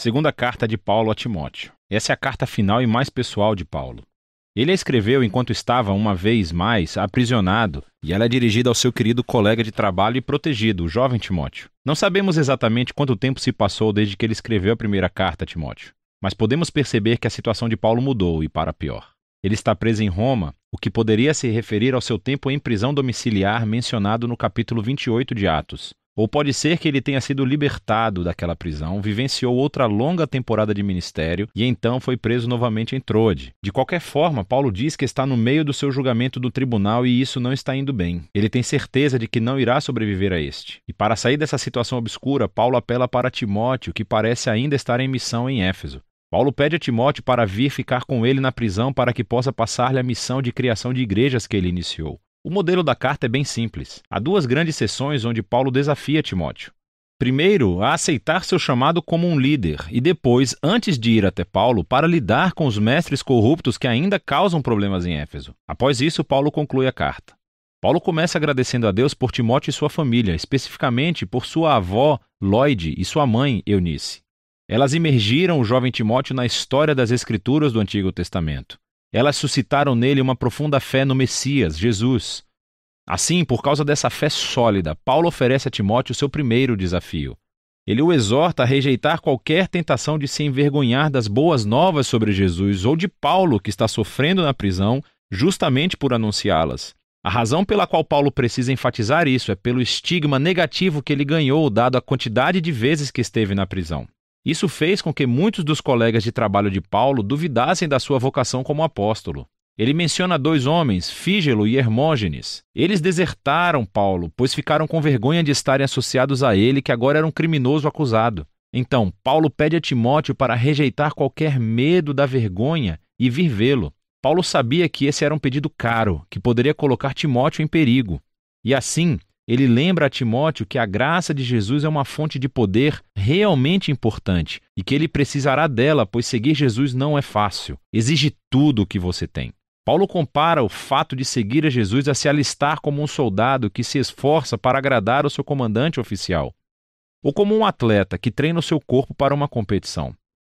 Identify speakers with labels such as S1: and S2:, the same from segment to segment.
S1: Segunda carta de Paulo a Timóteo. Essa é a carta final e mais pessoal de Paulo. Ele a escreveu enquanto estava, uma vez mais, aprisionado, e ela é dirigida ao seu querido colega de trabalho e protegido, o jovem Timóteo. Não sabemos exatamente quanto tempo se passou desde que ele escreveu a primeira carta a Timóteo, mas podemos perceber que a situação de Paulo mudou e para pior. Ele está preso em Roma, o que poderia se referir ao seu tempo em prisão domiciliar mencionado no capítulo 28 de Atos. Ou pode ser que ele tenha sido libertado daquela prisão, vivenciou outra longa temporada de ministério e então foi preso novamente em Troade. De qualquer forma, Paulo diz que está no meio do seu julgamento do tribunal e isso não está indo bem. Ele tem certeza de que não irá sobreviver a este. E para sair dessa situação obscura, Paulo apela para Timóteo, que parece ainda estar em missão em Éfeso. Paulo pede a Timóteo para vir ficar com ele na prisão para que possa passar-lhe a missão de criação de igrejas que ele iniciou. O modelo da carta é bem simples. Há duas grandes sessões onde Paulo desafia Timóteo. Primeiro, a aceitar seu chamado como um líder e depois, antes de ir até Paulo, para lidar com os mestres corruptos que ainda causam problemas em Éfeso. Após isso, Paulo conclui a carta. Paulo começa agradecendo a Deus por Timóteo e sua família, especificamente por sua avó, Lóide, e sua mãe, Eunice. Elas imergiram o jovem Timóteo na história das Escrituras do Antigo Testamento. Elas suscitaram nele uma profunda fé no Messias, Jesus. Assim, por causa dessa fé sólida, Paulo oferece a Timóteo seu primeiro desafio. Ele o exorta a rejeitar qualquer tentação de se envergonhar das boas novas sobre Jesus ou de Paulo, que está sofrendo na prisão, justamente por anunciá-las. A razão pela qual Paulo precisa enfatizar isso é pelo estigma negativo que ele ganhou, dado a quantidade de vezes que esteve na prisão. Isso fez com que muitos dos colegas de trabalho de Paulo duvidassem da sua vocação como apóstolo. Ele menciona dois homens, Fígelo e Hermógenes. Eles desertaram Paulo, pois ficaram com vergonha de estarem associados a ele, que agora era um criminoso acusado. Então, Paulo pede a Timóteo para rejeitar qualquer medo da vergonha e vir vê-lo. Paulo sabia que esse era um pedido caro, que poderia colocar Timóteo em perigo. E assim, ele lembra a Timóteo que a graça de Jesus é uma fonte de poder realmente importante e que ele precisará dela, pois seguir Jesus não é fácil. Exige tudo o que você tem. Paulo compara o fato de seguir a Jesus a se alistar como um soldado que se esforça para agradar o seu comandante oficial, ou como um atleta que treina o seu corpo para uma competição,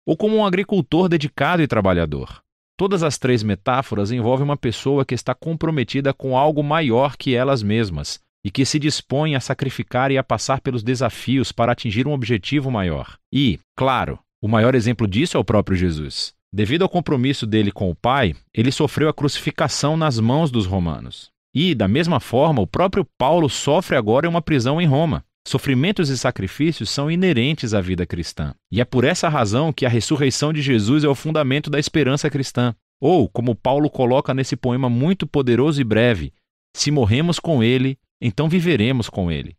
S1: ou como um agricultor dedicado e trabalhador. Todas as três metáforas envolvem uma pessoa que está comprometida com algo maior que elas mesmas, e que se dispõe a sacrificar e a passar pelos desafios para atingir um objetivo maior. E, claro, o maior exemplo disso é o próprio Jesus. Devido ao compromisso dele com o Pai, ele sofreu a crucificação nas mãos dos romanos. E, da mesma forma, o próprio Paulo sofre agora em uma prisão em Roma. Sofrimentos e sacrifícios são inerentes à vida cristã. E é por essa razão que a ressurreição de Jesus é o fundamento da esperança cristã. Ou, como Paulo coloca nesse poema muito poderoso e breve, se morremos com ele, então viveremos com ele.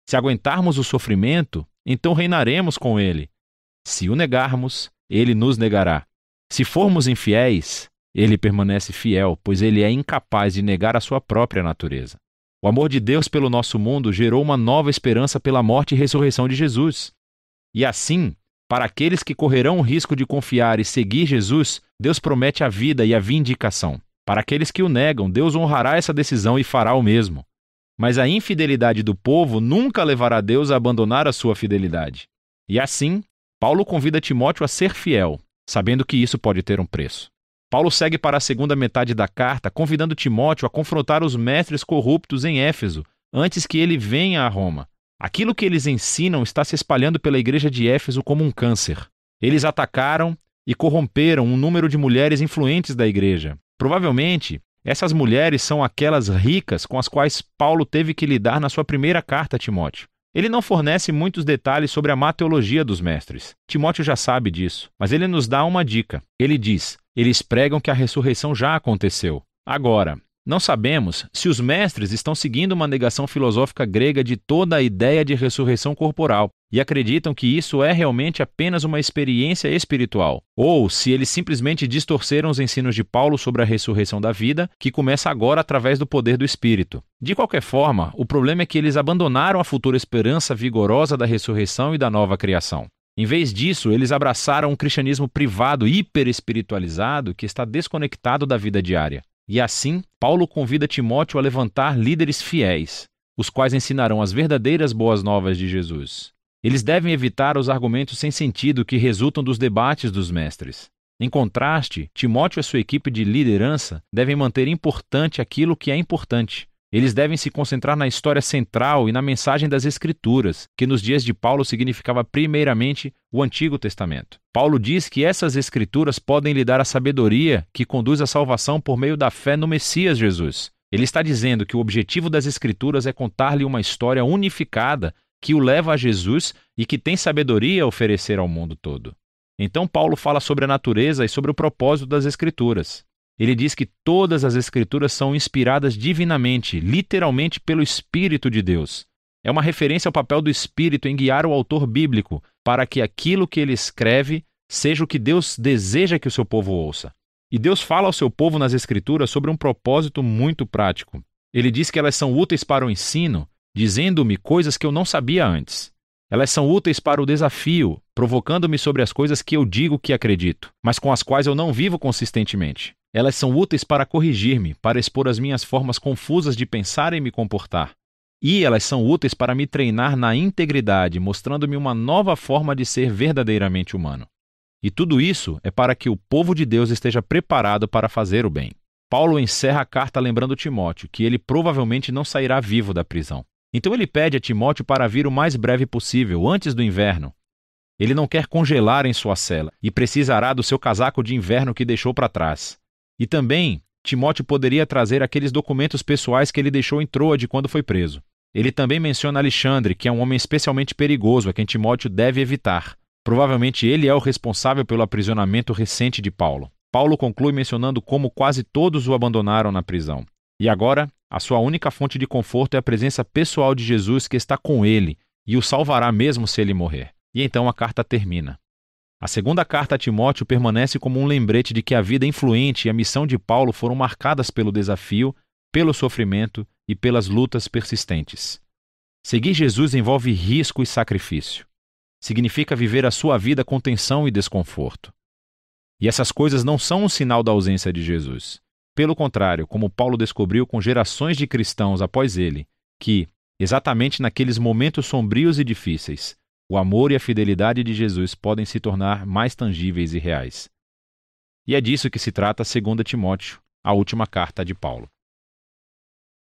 S1: Se aguentarmos o sofrimento, então reinaremos com ele. Se o negarmos, ele nos negará. Se formos infiéis, ele permanece fiel, pois ele é incapaz de negar a sua própria natureza. O amor de Deus pelo nosso mundo gerou uma nova esperança pela morte e ressurreição de Jesus. E assim, para aqueles que correrão o risco de confiar e seguir Jesus, Deus promete a vida e a vindicação. Para aqueles que o negam, Deus honrará essa decisão e fará o mesmo. Mas a infidelidade do povo nunca levará Deus a abandonar a sua fidelidade. E assim, Paulo convida Timóteo a ser fiel, sabendo que isso pode ter um preço. Paulo segue para a segunda metade da carta, convidando Timóteo a confrontar os mestres corruptos em Éfeso, antes que ele venha a Roma. Aquilo que eles ensinam está se espalhando pela igreja de Éfeso como um câncer. Eles atacaram e corromperam um número de mulheres influentes da igreja. Provavelmente, essas mulheres são aquelas ricas com as quais Paulo teve que lidar na sua primeira carta a Timóteo. Ele não fornece muitos detalhes sobre a má teologia dos mestres. Timóteo já sabe disso, mas ele nos dá uma dica. Ele diz: eles pregam que a ressurreição já aconteceu. Agora, não sabemos se os mestres estão seguindo uma negação filosófica grega de toda a ideia de ressurreição corporal e acreditam que isso é realmente apenas uma experiência espiritual, ou se eles simplesmente distorceram os ensinos de Paulo sobre a ressurreição da vida, que começa agora através do poder do Espírito. De qualquer forma, o problema é que eles abandonaram a futura esperança vigorosa da ressurreição e da nova criação. Em vez disso, eles abraçaram um cristianismo privado hiperespiritualizado que está desconectado da vida diária. E assim, Paulo convida Timóteo a levantar líderes fiéis, os quais ensinarão as verdadeiras boas novas de Jesus. Eles devem evitar os argumentos sem sentido que resultam dos debates dos mestres. Em contraste, Timóteo e sua equipe de liderança devem manter importante aquilo que é importante. Eles devem se concentrar na história central e na mensagem das Escrituras, que nos dias de Paulo significava primeiramente o Antigo Testamento. Paulo diz que essas Escrituras podem lhe dar a sabedoria que conduz à salvação por meio da fé no Messias Jesus. Ele está dizendo que o objetivo das Escrituras é contar-lhe uma história unificada que o leva a Jesus e que tem sabedoria a oferecer ao mundo todo. Então Paulo fala sobre a natureza e sobre o propósito das Escrituras. Ele diz que todas as Escrituras são inspiradas divinamente, literalmente pelo Espírito de Deus. É uma referência ao papel do Espírito em guiar o autor bíblico para que aquilo que ele escreve seja o que Deus deseja que o seu povo ouça. E Deus fala ao seu povo nas Escrituras sobre um propósito muito prático. Ele diz que elas são úteis para o ensino, dizendo-me coisas que eu não sabia antes. Elas são úteis para o desafio, provocando-me sobre as coisas que eu digo que acredito, mas com as quais eu não vivo consistentemente. Elas são úteis para corrigir-me, para expor as minhas formas confusas de pensar e me comportar. E elas são úteis para me treinar na integridade, mostrando-me uma nova forma de ser verdadeiramente humano. E tudo isso é para que o povo de Deus esteja preparado para fazer o bem. Paulo encerra a carta lembrando Timóteo que ele provavelmente não sairá vivo da prisão. Então ele pede a Timóteo para vir o mais breve possível, antes do inverno. Ele não quer congelar em sua cela e precisará do seu casaco de inverno que deixou para trás. E também, Timóteo poderia trazer aqueles documentos pessoais que ele deixou em Troade quando foi preso. Ele também menciona Alexandre, que é um homem especialmente perigoso a quem Timóteo deve evitar. Provavelmente ele é o responsável pelo aprisionamento recente de Paulo. Paulo conclui mencionando como quase todos o abandonaram na prisão. E agora, a sua única fonte de conforto é a presença pessoal de Jesus que está com ele e o salvará mesmo se ele morrer. E então a carta termina. A segunda carta a Timóteo permanece como um lembrete de que a vida influente e a missão de Paulo foram marcadas pelo desafio, pelo sofrimento e pelas lutas persistentes. Seguir Jesus envolve risco e sacrifício. Significa viver a sua vida com tensão e desconforto. E essas coisas não são um sinal da ausência de Jesus. Pelo contrário, como Paulo descobriu com gerações de cristãos após ele, que, exatamente naqueles momentos sombrios e difíceis, o amor e a fidelidade de Jesus podem se tornar mais tangíveis e reais. E é disso que se trata 2 Timóteo, a última carta de Paulo.